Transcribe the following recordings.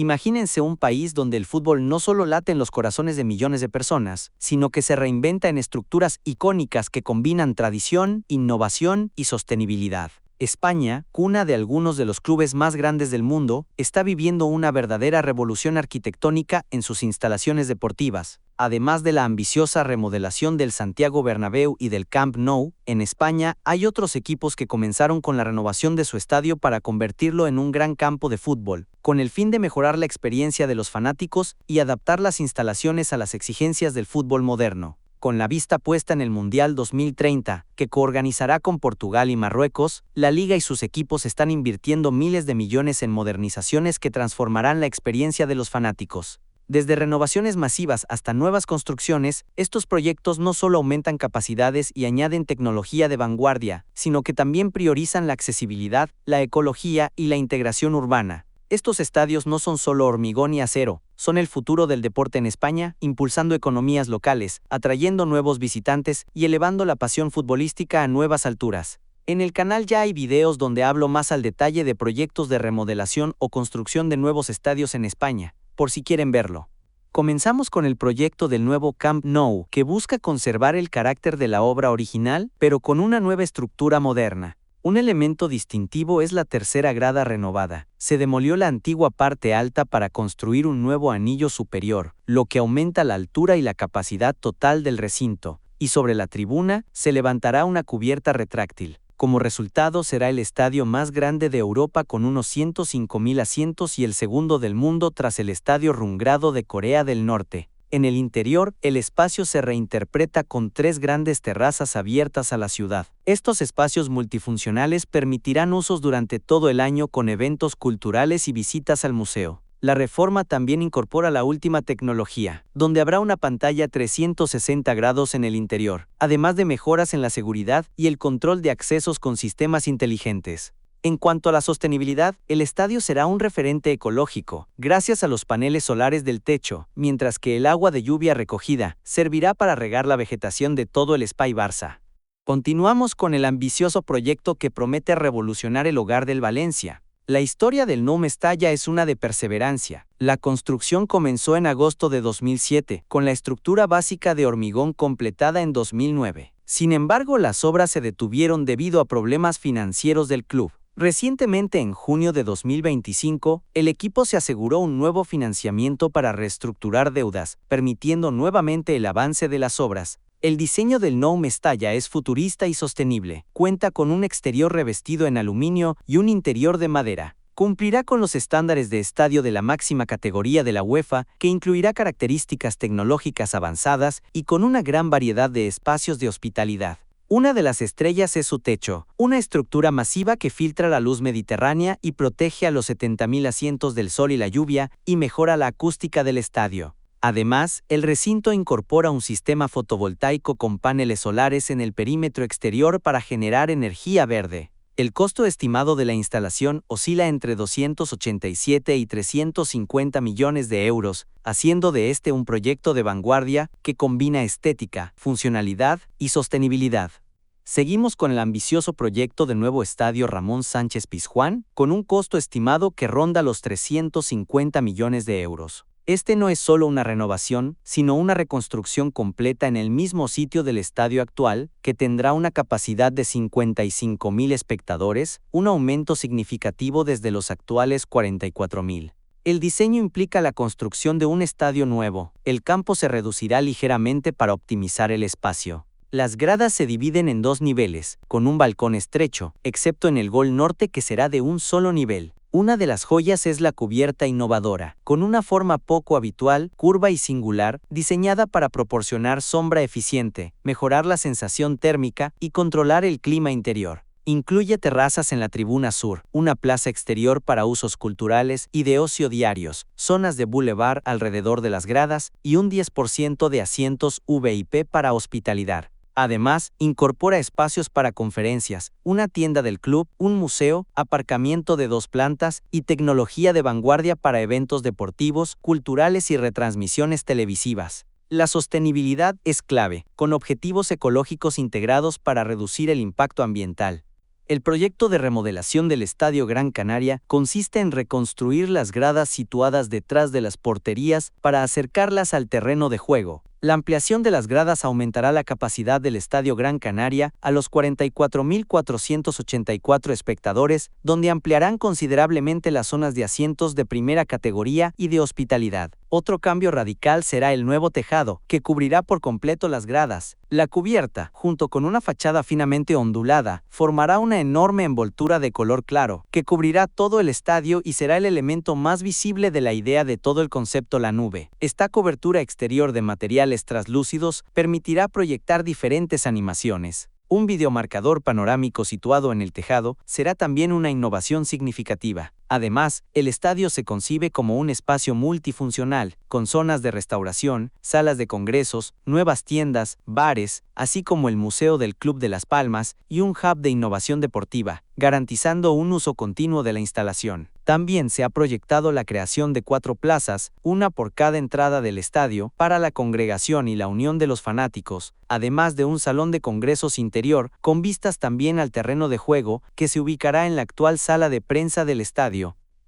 Imagínense un país donde el fútbol no solo late en los corazones de millones de personas, sino que se reinventa en estructuras icónicas que combinan tradición, innovación y sostenibilidad. España, cuna de algunos de los clubes más grandes del mundo, está viviendo una verdadera revolución arquitectónica en sus instalaciones deportivas. Además de la ambiciosa remodelación del Santiago Bernabéu y del Camp Nou, en España hay otros equipos que comenzaron con la renovación de su estadio para convertirlo en un gran campo de fútbol, con el fin de mejorar la experiencia de los fanáticos y adaptar las instalaciones a las exigencias del fútbol moderno. Con la vista puesta en el Mundial 2030, que coorganizará con Portugal y Marruecos, la liga y sus equipos están invirtiendo miles de millones en modernizaciones que transformarán la experiencia de los fanáticos. Desde renovaciones masivas hasta nuevas construcciones, estos proyectos no solo aumentan capacidades y añaden tecnología de vanguardia, sino que también priorizan la accesibilidad, la ecología y la integración urbana. Estos estadios no son solo hormigón y acero, son el futuro del deporte en España, impulsando economías locales, atrayendo nuevos visitantes y elevando la pasión futbolística a nuevas alturas. En el canal ya hay videos donde hablo más al detalle de proyectos de remodelación o construcción de nuevos estadios en España, por si quieren verlo. Comenzamos con el proyecto del nuevo Camp Nou, que busca conservar el carácter de la obra original, pero con una nueva estructura moderna. Un elemento distintivo es la tercera grada renovada. Se demolió la antigua parte alta para construir un nuevo anillo superior, lo que aumenta la altura y la capacidad total del recinto, y sobre la tribuna se levantará una cubierta retráctil. Como resultado será el estadio más grande de Europa con unos 105.000 asientos y el segundo del mundo tras el Estadio Rungrado de Corea del Norte. En el interior, el espacio se reinterpreta con 3 grandes terrazas abiertas a la ciudad. Estos espacios multifuncionales permitirán usos durante todo el año con eventos culturales y visitas al museo. La reforma también incorpora la última tecnología, donde habrá una pantalla 360 grados en el interior, además de mejoras en la seguridad y el control de accesos con sistemas inteligentes. En cuanto a la sostenibilidad, el estadio será un referente ecológico, gracias a los paneles solares del techo, mientras que el agua de lluvia recogida servirá para regar la vegetación de todo el Espai Barça. Continuamos con el ambicioso proyecto que promete revolucionar el hogar del Valencia. La historia del Nou Mestalla es una de perseverancia. La construcción comenzó en agosto de 2007, con la estructura básica de hormigón completada en 2009. Sin embargo, las obras se detuvieron debido a problemas financieros del club. Recientemente, en junio de 2025, el equipo se aseguró un nuevo financiamiento para reestructurar deudas, permitiendo nuevamente el avance de las obras. El diseño del Nou Mestalla es futurista y sostenible. Cuenta con un exterior revestido en aluminio y un interior de madera. Cumplirá con los estándares de estadio de la máxima categoría de la UEFA, que incluirá características tecnológicas avanzadas y con una gran variedad de espacios de hospitalidad. Una de las estrellas es su techo, una estructura masiva que filtra la luz mediterránea y protege a los 70.000 asientos del sol y la lluvia y mejora la acústica del estadio. Además, el recinto incorpora un sistema fotovoltaico con paneles solares en el perímetro exterior para generar energía verde. El costo estimado de la instalación oscila entre 287 y 350 millones de euros, haciendo de este un proyecto de vanguardia que combina estética, funcionalidad y sostenibilidad. Seguimos con el ambicioso proyecto del nuevo estadio Ramón Sánchez Pizjuán, con un costo estimado que ronda los 350 millones de euros. Este no es solo una renovación, sino una reconstrucción completa en el mismo sitio del estadio actual, que tendrá una capacidad de 55.000 espectadores, un aumento significativo desde los actuales 44.000. El diseño implica la construcción de un estadio nuevo. El campo se reducirá ligeramente para optimizar el espacio. Las gradas se dividen en 2 niveles, con un balcón estrecho, excepto en el gol norte que será de un solo nivel. Una de las joyas es la cubierta innovadora, con una forma poco habitual, curva y singular, diseñada para proporcionar sombra eficiente, mejorar la sensación térmica y controlar el clima interior. Incluye terrazas en la tribuna sur, una plaza exterior para usos culturales y de ocio diarios, zonas de boulevard alrededor de las gradas y un 10% de asientos VIP para hospitalidad. Además, incorpora espacios para conferencias, una tienda del club, un museo, aparcamiento de 2 plantas y tecnología de vanguardia para eventos deportivos, culturales y retransmisiones televisivas. La sostenibilidad es clave, con objetivos ecológicos integrados para reducir el impacto ambiental. El proyecto de remodelación del Estadio Gran Canaria consiste en reconstruir las gradas situadas detrás de las porterías para acercarlas al terreno de juego. La ampliación de las gradas aumentará la capacidad del Estadio Gran Canaria a los 44.484 espectadores, donde ampliarán considerablemente las zonas de asientos de primera categoría y de hospitalidad. Otro cambio radical será el nuevo tejado, que cubrirá por completo las gradas. La cubierta, junto con una fachada finamente ondulada, formará una enorme envoltura de color claro, que cubrirá todo el estadio y será el elemento más visible de la idea de todo el concepto La Nube. Esta cobertura exterior de materiales translúcidos permitirá proyectar diferentes animaciones. Un videomarcador panorámico situado en el tejado será también una innovación significativa. Además, el estadio se concibe como un espacio multifuncional, con zonas de restauración, salas de congresos, nuevas tiendas, bares, así como el Museo del Club de Las Palmas y un hub de innovación deportiva, garantizando un uso continuo de la instalación. También se ha proyectado la creación de 4 plazas, una por cada entrada del estadio, para la congregación y la unión de los fanáticos, además de un salón de congresos interior, con vistas también al terreno de juego, que se ubicará en la actual sala de prensa del estadio.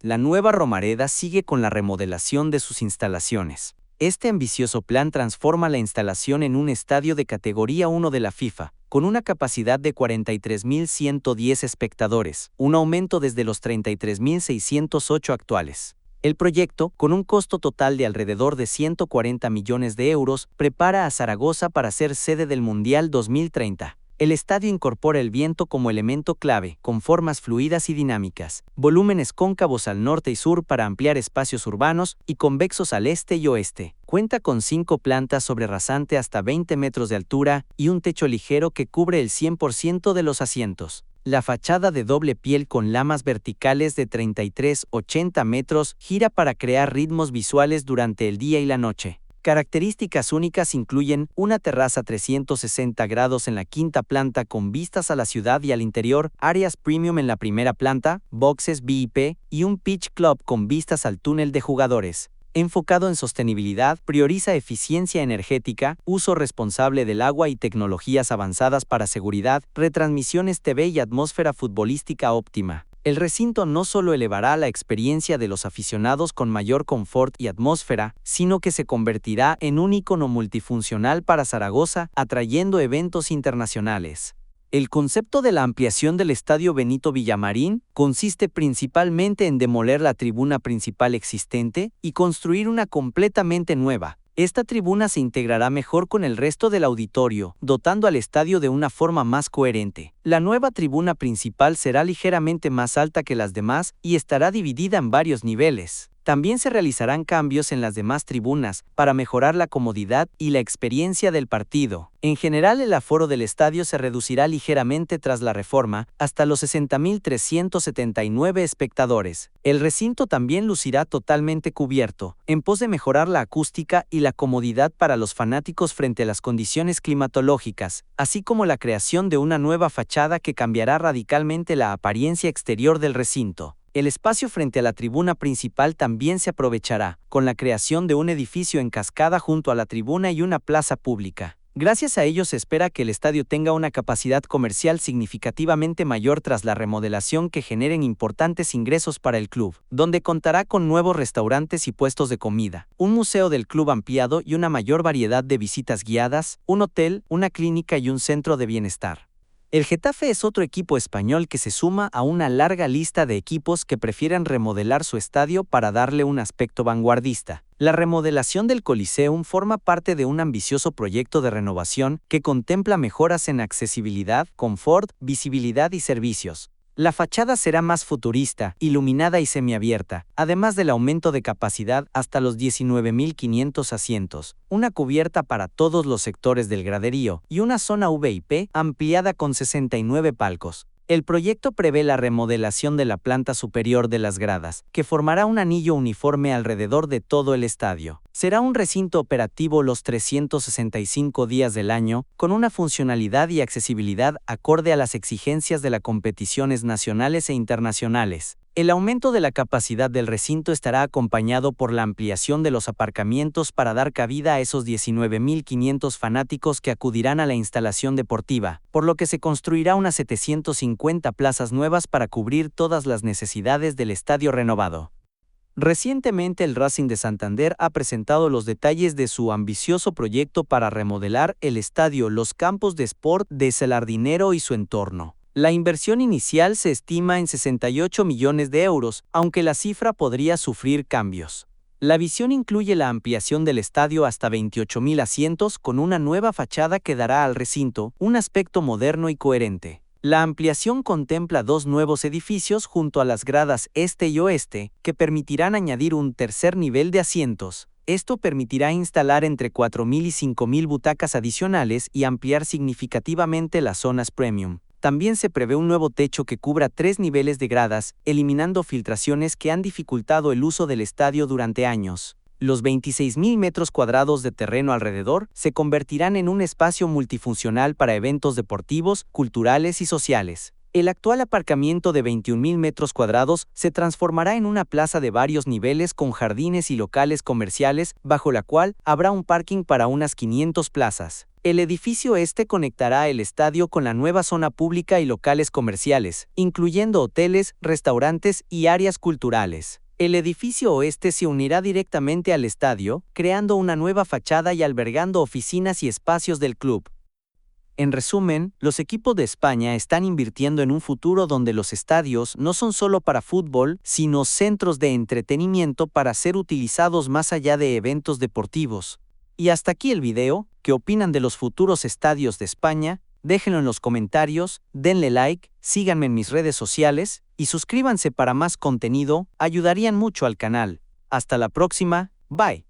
La nueva Romareda sigue con la remodelación de sus instalaciones. Este ambicioso plan transforma la instalación en un estadio de categoría 1 de la FIFA, con una capacidad de 43.110 espectadores, un aumento desde los 33.608 actuales. El proyecto, con un costo total de alrededor de 140 millones de euros, prepara a Zaragoza para ser sede del Mundial 2030. El estadio incorpora el viento como elemento clave, con formas fluidas y dinámicas, volúmenes cóncavos al norte y sur para ampliar espacios urbanos y convexos al este y oeste. Cuenta con 5 plantas sobre rasante hasta 20 metros de altura y un techo ligero que cubre el 100% de los asientos. La fachada de doble piel con lamas verticales de 33-80 metros gira para crear ritmos visuales durante el día y la noche. Características únicas incluyen una terraza 360 grados en la quinta planta con vistas a la ciudad y al interior, áreas premium en la primera planta, boxes VIP y un pitch club con vistas al túnel de jugadores. Enfocado en sostenibilidad, prioriza eficiencia energética, uso responsable del agua y tecnologías avanzadas para seguridad, retransmisiones TV y atmósfera futbolística óptima. El recinto no solo elevará la experiencia de los aficionados con mayor confort y atmósfera, sino que se convertirá en un ícono multifuncional para Zaragoza, atrayendo eventos internacionales. El concepto de la ampliación del Estadio Benito Villamarín consiste principalmente en demoler la tribuna principal existente y construir una completamente nueva. Esta tribuna se integrará mejor con el resto del auditorio, dotando al estadio de una forma más coherente. La nueva tribuna principal será ligeramente más alta que las demás y estará dividida en varios niveles. También se realizarán cambios en las demás tribunas para mejorar la comodidad y la experiencia del partido. En general, el aforo del estadio se reducirá ligeramente tras la reforma, hasta los 60.379 espectadores. El recinto también lucirá totalmente cubierto, en pos de mejorar la acústica y la comodidad para los fanáticos frente a las condiciones climatológicas, así como la creación de una nueva fachada que cambiará radicalmente la apariencia exterior del recinto. El espacio frente a la tribuna principal también se aprovechará, con la creación de un edificio en cascada junto a la tribuna y una plaza pública. Gracias a ello se espera que el estadio tenga una capacidad comercial significativamente mayor tras la remodelación que generen importantes ingresos para el club, donde contará con nuevos restaurantes y puestos de comida, un museo del club ampliado y una mayor variedad de visitas guiadas, un hotel, una clínica y un centro de bienestar. El Getafe es otro equipo español que se suma a una larga lista de equipos que prefieren remodelar su estadio para darle un aspecto vanguardista. La remodelación del Coliseum forma parte de un ambicioso proyecto de renovación que contempla mejoras en accesibilidad, confort, visibilidad y servicios. La fachada será más futurista, iluminada y semiabierta, además del aumento de capacidad hasta los 19.500 asientos, una cubierta para todos los sectores del graderío y una zona VIP ampliada con 69 palcos. El proyecto prevé la remodelación de la planta superior de las gradas, que formará un anillo uniforme alrededor de todo el estadio. Será un recinto operativo los 365 días del año, con una funcionalidad y accesibilidad acorde a las exigencias de las competiciones nacionales e internacionales. El aumento de la capacidad del recinto estará acompañado por la ampliación de los aparcamientos para dar cabida a esos 19.500 fanáticos que acudirán a la instalación deportiva, por lo que se construirá unas 750 plazas nuevas para cubrir todas las necesidades del estadio renovado. Recientemente el Racing de Santander ha presentado los detalles de su ambicioso proyecto para remodelar el estadio Los Campos de Sport de Salardinero y su entorno. La inversión inicial se estima en 68 millones de euros, aunque la cifra podría sufrir cambios. La visión incluye la ampliación del estadio hasta 28.000 asientos con una nueva fachada que dará al recinto un aspecto moderno y coherente. La ampliación contempla 2 nuevos edificios junto a las gradas este y oeste, que permitirán añadir un tercer nivel de asientos. Esto permitirá instalar entre 4.000 y 5.000 butacas adicionales y ampliar significativamente las zonas premium. También se prevé un nuevo techo que cubra 3 niveles de gradas, eliminando filtraciones que han dificultado el uso del estadio durante años. Los 26.000 metros cuadrados de terreno alrededor se convertirán en un espacio multifuncional para eventos deportivos, culturales y sociales. El actual aparcamiento de 21.000 metros cuadrados se transformará en una plaza de varios niveles con jardines y locales comerciales, bajo la cual habrá un parking para unas 500 plazas. El edificio este conectará el estadio con la nueva zona pública y locales comerciales, incluyendo hoteles, restaurantes y áreas culturales. El edificio oeste se unirá directamente al estadio, creando una nueva fachada y albergando oficinas y espacios del club. En resumen, los equipos de España están invirtiendo en un futuro donde los estadios no son solo para fútbol, sino centros de entretenimiento para ser utilizados más allá de eventos deportivos. Y hasta aquí el video. ¿Qué opinan de los futuros estadios de España? Déjenlo en los comentarios, denle like, síganme en mis redes sociales y suscríbanse para más contenido, ayudarían mucho al canal. Hasta la próxima, bye.